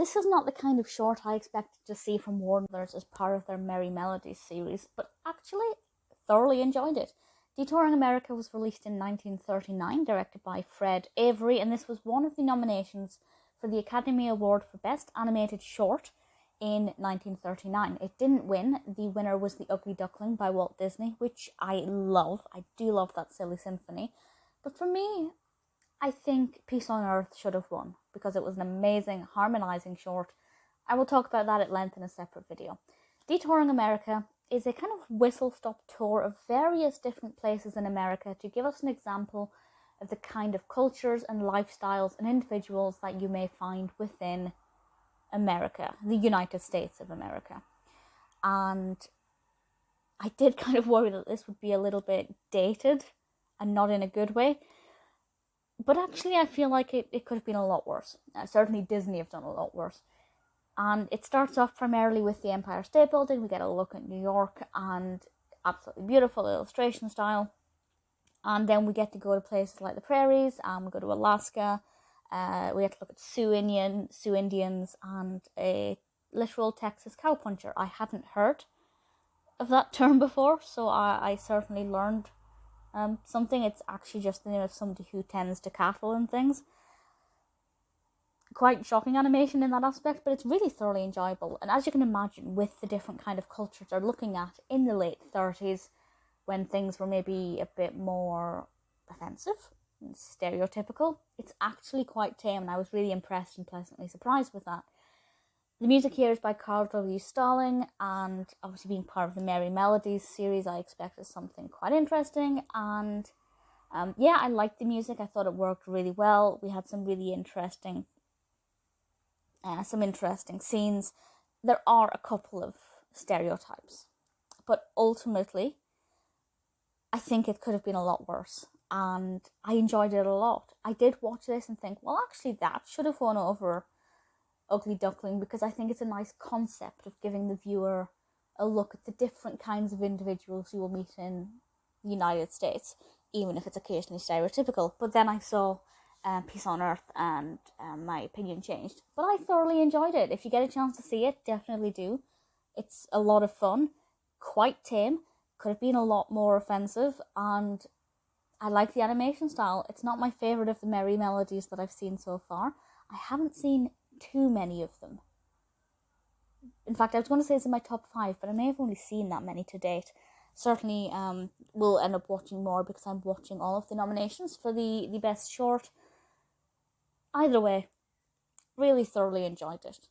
This is not the kind of short I expected to see from Warner Brothers as part of their Merrie Melodies series, but actually thoroughly enjoyed it. Detouring America was released in 1939, directed by Fred Avery, and this was one of the nominations for the Academy Award for Best Animated Short in 1939. It didn't win. The winner was The Ugly Duckling by Walt Disney, which I love. I do love that silly symphony. But for me, I think Peace on Earth should have won because it was an amazing, harmonizing short. I will talk about that at length in a separate video. Detouring America is a kind of whistle-stop tour of various different places in America to give us an example of the kind of cultures and lifestyles and individuals that you may find within America, the United States of America. And I did kind of worry that this would be a little bit dated and not in a good way. But actually, I feel like it could have been a lot worse. Certainly, Disney have done a lot worse. And it starts off primarily with the Empire State Building. We get a look at New York and absolutely beautiful illustration style. And then we get to go to places like the prairies, and we go to Alaska. We get to look at Sioux Indians, and a literal Texas cowpuncher. I hadn't heard of that term before, so I certainly learned something. It's actually just the name of somebody who tends to cattle and things. Quite shocking animation in that aspect, but it's really thoroughly enjoyable. And as you can imagine, with the different kind of cultures they're looking at in the late 30s, when things were maybe a bit more offensive and stereotypical, it's actually quite tame, and I was really impressed and pleasantly surprised with that. The music here is by Carl W. Stalling, and obviously being part of the Merrie Melodies series, I expected something quite interesting, and yeah, I liked the music. I thought it worked really well. We had some really interesting scenes. There are a couple of stereotypes, but ultimately, I think it could have been a lot worse, and I enjoyed it a lot. I did watch this and think, well, actually, that should have won over Ugly Duckling, because I think it's a nice concept of giving the viewer a look at the different kinds of individuals you will meet in the United States, even if it's occasionally stereotypical. But then I saw Peace on Earth, and my opinion changed. But I thoroughly enjoyed it. If you get a chance to see it, definitely do. It's a lot of fun, quite tame, could have been a lot more offensive, and I like the animation style. It's not my favourite of the Merrie Melodies that I've seen so far. I haven't seen too many of them. In fact, I was going to say it's in my top 5, but I may have only seen that many to date. Certainly will end up watching more because I'm watching all of the nominations for the best short. Either way, really thoroughly enjoyed it.